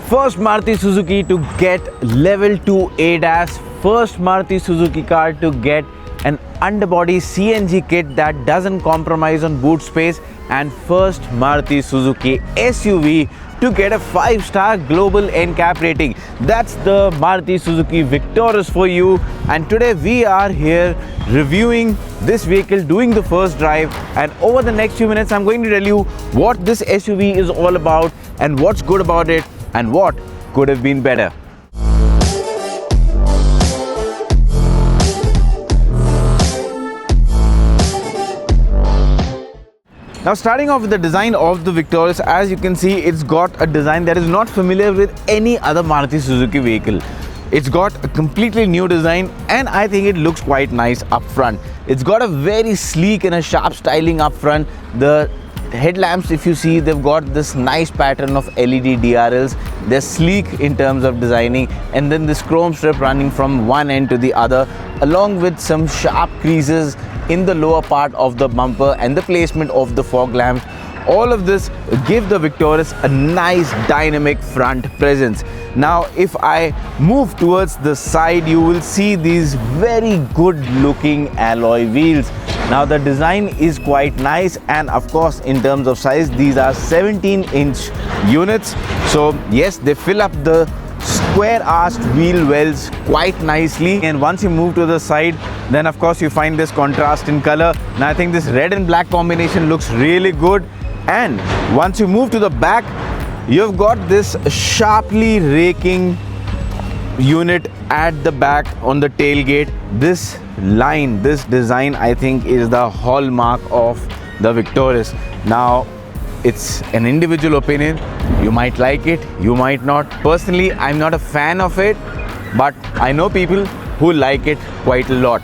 First Maruti Suzuki to get level 2 ADAS, first Maruti Suzuki car to get an underbody CNG kit that doesn't compromise on boot space, and first Maruti Suzuki SUV to get a 5-star global NCAP rating. That's the Maruti Suzuki Victoris for you, and today we are here reviewing this vehicle, doing the first drive, and over the next few minutes I'm going to tell you what this SUV is all about and what's good about it and what could have been better. Now, starting off with the design of the Victoris, as you can see, it's got a design that is not familiar with any other Maruti Suzuki vehicle. It's got a completely new design, and I think it looks quite nice up front. It's got a very sleek and a sharp styling up front. The headlamps, if you see, they've got this nice pattern of LED DRLs. They're sleek in terms of designing, and then this chrome strip running from one end to the other, along with some sharp creases in the lower part of the bumper and the placement of the fog lamps. All of this give the Victoris a nice dynamic front presence. Now, if I move towards the side, you will see these very good looking alloy wheels. Now, the design is quite nice, and of course, in terms of size, these are 17-inch units. So yes, they fill up the square-arched wheel wells quite nicely, and once you move to the side, then of course you find this contrast in color. Now I think this red and black combination looks really good, and once you move to the back, you've got this sharply raking unit at the back on the tailgate. This line, this design, I think is the hallmark of the Victoris. Now, it's an individual opinion. You might like it, you might not. Personally, I'm not a fan of it, but I know people who like it quite a lot.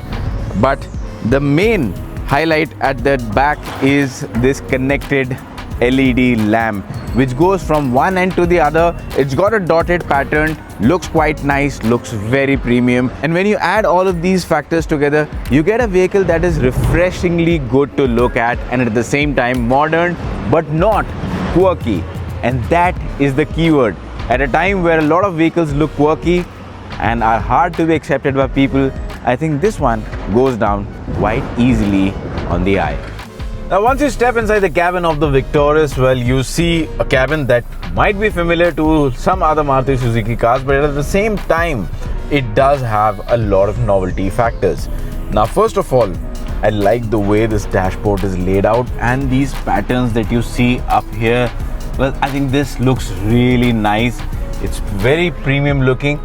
But the main highlight at the back is this connected LED lamp, which goes from one end to the other. It's got a dotted pattern, looks quite nice, looks very premium. And when you add all of these factors together, you get a vehicle that is refreshingly good to look at, and at the same time modern but not quirky. And that is the keyword. At a time where a lot of vehicles look quirky and are hard to be accepted by people, I think this one goes down quite easily on the eye. Now, once you step inside the cabin of the Victoris, well, you see a cabin that might be familiar to some other Maruti Suzuki cars, but at the same time, it does have a lot of novelty factors. Now, first of all, I like the way this dashboard is laid out, and these patterns that you see up here. Well, I think this looks really nice. It's very premium looking.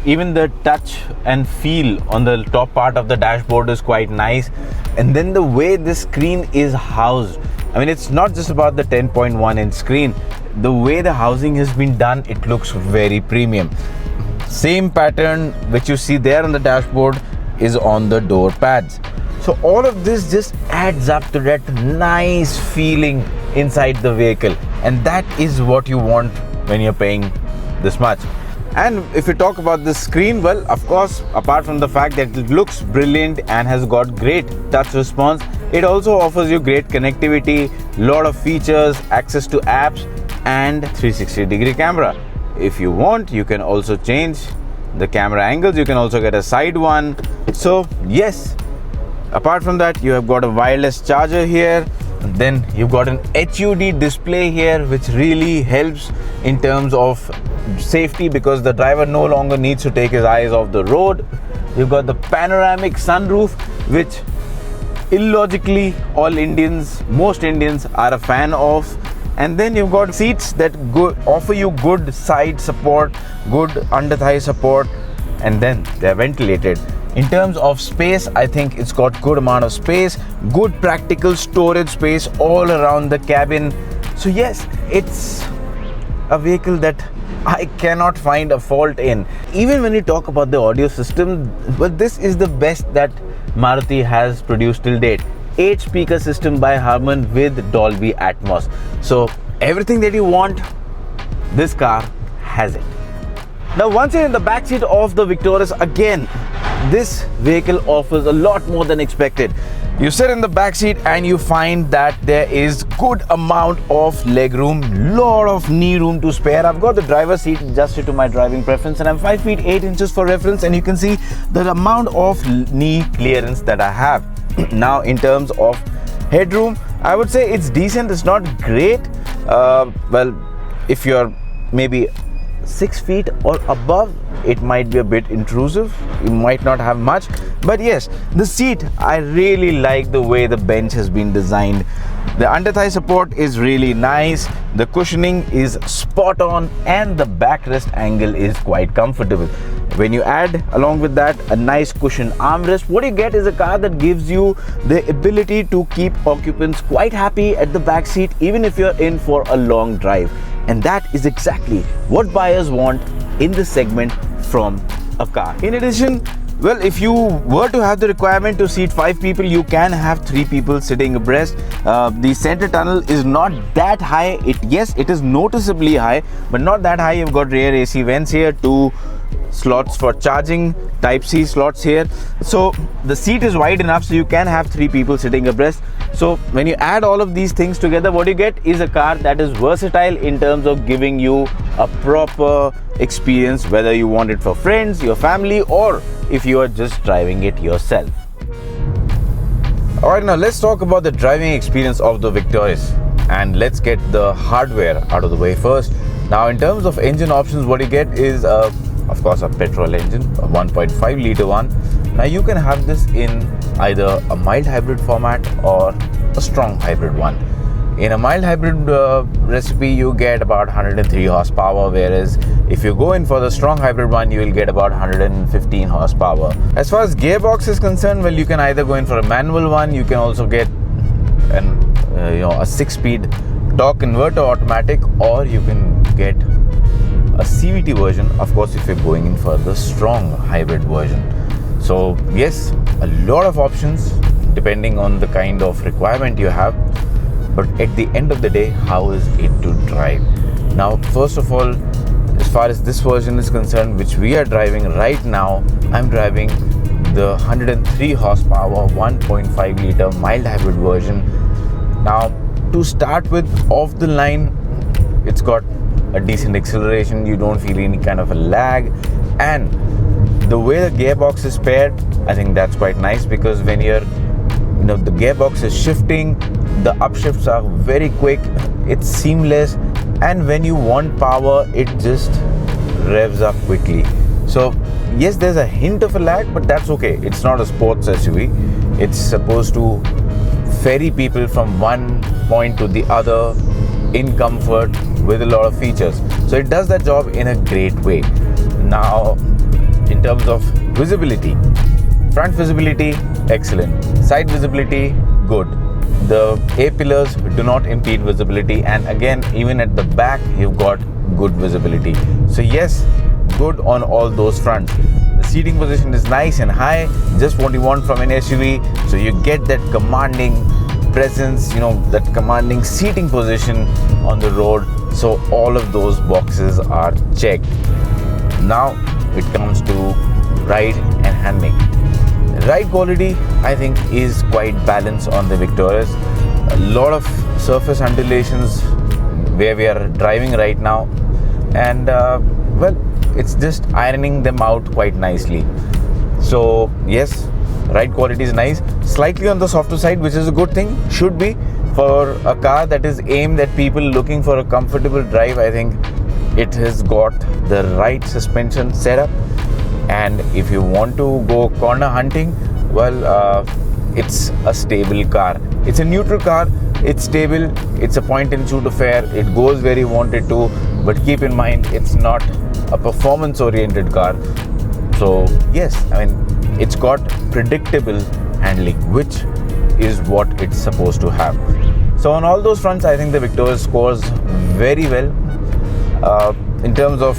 Even the touch and feel on the top part of the dashboard is quite nice. And then the way this screen is housed, I mean, it's not just about the 10.1-inch screen. The way the housing has been done, it looks very premium. Same pattern which you see there on the dashboard is on the door pads. So all of this just adds up to that nice feeling inside the vehicle, and that is what you want when you're paying this much. And if you talk about the screen, well, of course, apart from the fact that it looks brilliant and has got great touch response, it also offers you great connectivity, lot of features, access to apps, and 360-degree camera. If you want, you can also change the camera angles. You can also get a side one. So yes, apart from that, you have got a wireless charger here. Then you've got an HUD display here, which really helps in terms of safety because the driver no longer needs to take his eyes off the road. You've got the panoramic sunroof, which illogically most Indians are a fan of. And then you've got seats that offer you good side support, good under thigh support, and then they're ventilated. In terms of space, I think it's got good amount of space, good practical storage space all around the cabin. So yes, it's a vehicle that I cannot find a fault in. Even when you talk about the audio system, well, this is the best that Maruti has produced till date. 8-speaker system by Harman with Dolby Atmos. So everything that you want, this car has it. Now, once you're in the back seat of the Victoris, again, this vehicle offers a lot more than expected. You sit in the back seat and you find that there is good amount of leg room, lot of knee room to spare. I've got the driver's seat adjusted to my driving preference and I'm 5 feet 8 inches for reference, and you can see the amount of knee clearance that I have. Now in terms of headroom, I would say it's decent, it's not great. Well, if you're maybe 6 feet or above, it might be a bit intrusive, you might not have much. But yes, the seat, I really like the way the bench has been designed. The under thigh support is really nice, the cushioning is spot on, and the backrest angle is quite comfortable. When you add along with that a nice cushion armrest, what you get is a car that gives you the ability to keep occupants quite happy at the back seat even if you're in for a long drive. And that is exactly what buyers want in this segment from a car. In addition, well, if you were to have the requirement to seat 5 people, you can have 3 people sitting abreast. The center tunnel is not that high. Yes, it is noticeably high, but not that high. You've got rear AC vents here, 2 slots for charging, type C slots here. So the seat is wide enough so you can have 3 people sitting abreast. So when you add all of these things together, what you get is a car that is versatile in terms of giving you a proper experience, whether you want it for friends, your family, or if you are just driving it yourself. Alright, now let's talk about the driving experience of the Victoris, and let's get the hardware out of the way first. Now in terms of engine options, what you get is of course a petrol engine, a 1.5 litre one. Now you can have this in either a mild hybrid format or a strong hybrid one. In a mild hybrid recipe, you get about 103 horsepower, whereas if you go in for the strong hybrid one, you will get about 115 horsepower. As far as gearbox is concerned, well, you can either go in for a manual one, you can also get a 6-speed torque converter automatic, or you can get a CVT version, of course, if you're going in for the strong hybrid version. So yes, a lot of options depending on the kind of requirement you have. But at the end of the day, how is it to drive? Now, first of all, as far as this version is concerned, which we are driving right now, I'm driving the 103 horsepower 1.5 litre mild hybrid version. Now, to start with, off the line, it's got a decent acceleration, you don't feel any kind of a lag, and the way the gearbox is paired, I think that's quite nice, because when you're the gearbox is shifting, the upshifts are very quick, it's seamless, and when you want power, it just revs up quickly. So yes, there's a hint of a lag, but that's okay. It's not a sports SUV. It's supposed to ferry people from one point to the other in comfort with a lot of features. So it does that job in a great way. Now, in terms of visibility, front visibility, excellent. Side visibility, good. The A-pillars do not impede visibility, and again, even at the back, you've got good visibility. So yes, good on all those fronts. The seating position is nice and high, just what you want from an SUV. So you get that commanding presence, that commanding seating position on the road. So all of those boxes are checked. Now it comes to ride and handling. Ride quality, I think, is quite balanced on the Victoris. A lot of surface undulations where we are driving right now, and well, it's just ironing them out quite nicely. So yes, ride quality is nice, slightly on the softer side, which is a good thing, should be for a car that is aimed at people looking for a comfortable drive. I think it has got the right suspension setup, and if you want to go corner hunting, well, it's a stable car. It's a neutral car, it's stable, it's a point and shoot affair, it goes where you want it to, but keep in mind, it's not a performance oriented car. So yes, I mean, it's got predictable handling, which is what it's supposed to have. So on all those fronts, I think the Victoris scores very well. In terms of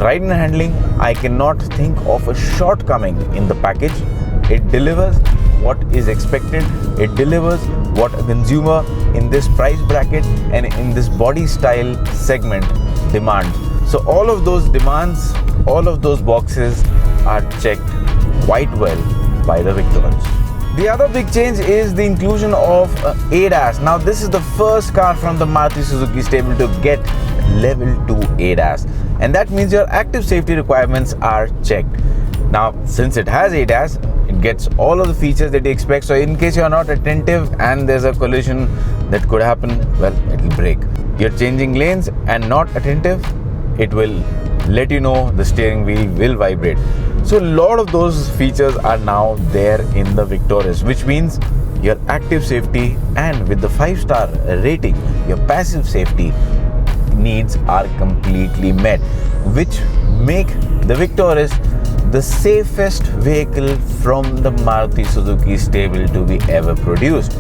ride and handling, I cannot think of a shortcoming in the package. It delivers what is expected. It delivers what a consumer in this price bracket and in this body style segment demands. So all of those demands, all of those boxes are checked quite well by the Victoris. The other big change is the inclusion of ADAS. Now this is the first car from the Maruti Suzuki stable to get level 2 ADAS, and that means your active safety requirements are checked. Now since it has ADAS, it gets all of the features that you expect, so in case you are not attentive and there's a collision that could happen, well, it will brake. You're changing lanes and not attentive, it will let you know the steering wheel will vibrate. So a lot of those features are now there in the Victoris, which means your active safety and with the 5-star rating, your passive safety needs are completely met, which make the Victoris the safest vehicle from the Maruti Suzuki stable to be ever produced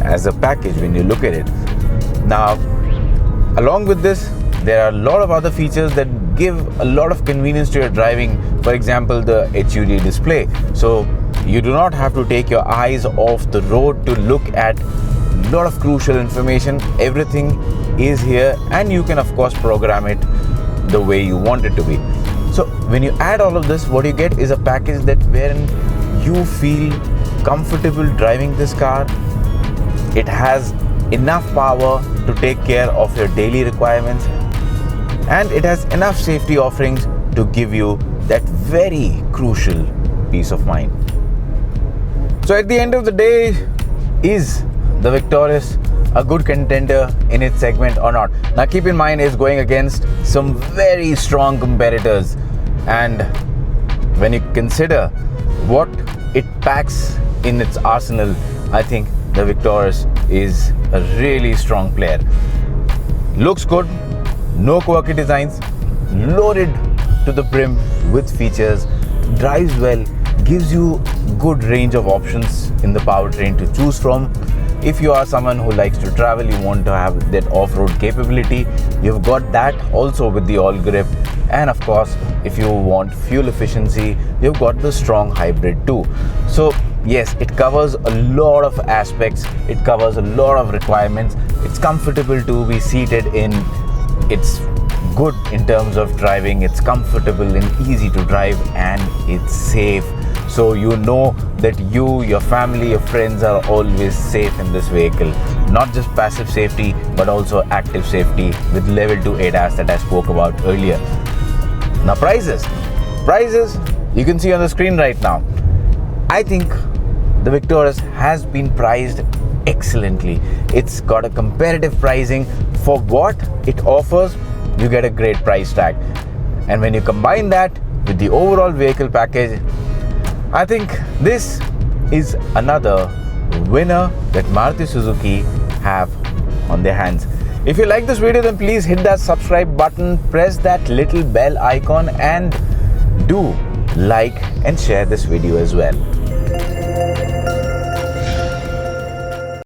as a package when you look at it. Now, along with this, there are a lot of other features that give a lot of convenience to your driving. For example, the HUD display. So you do not have to take your eyes off the road to look at a lot of crucial information. Everything is here, and you can of course program it the way you want it to be. So when you add all of this, what you get is a package that wherein you feel comfortable driving this car. It has enough power to take care of your daily requirements, and it has enough safety offerings to give you that very crucial peace of mind. So at the end of the day, is the Victoris a good contender in its segment or not? Now keep in mind, it's going against some very strong competitors, and when you consider what it packs in its arsenal, I think the Victoris is a really strong player. Looks good, no quirky designs, loaded to the brim with features, drives well, gives you good range of options in the powertrain to choose from. If you are someone who likes to travel, you want to have that off-road capability, you've got that also with the all grip. And of course, if you want fuel efficiency, you've got the strong hybrid too. So yes, it covers a lot of aspects, it covers a lot of requirements. It's comfortable to be seated in, it's good in terms of driving, it's comfortable and easy to drive, and it's safe. So you know that you, your family, your friends are always safe in this vehicle. Not just passive safety, but also active safety with level 2 ADAS that I spoke about earlier. Now prices, you can see on the screen right now. I think the Victoris has been priced excellently. It's got a competitive pricing for what it offers. You get a great price tag, and when you combine that with the overall vehicle package, I think this is another winner that Maruti Suzuki have on their hands. If you like this video, then please hit that subscribe button, press that little bell icon, and do like and share this video as well.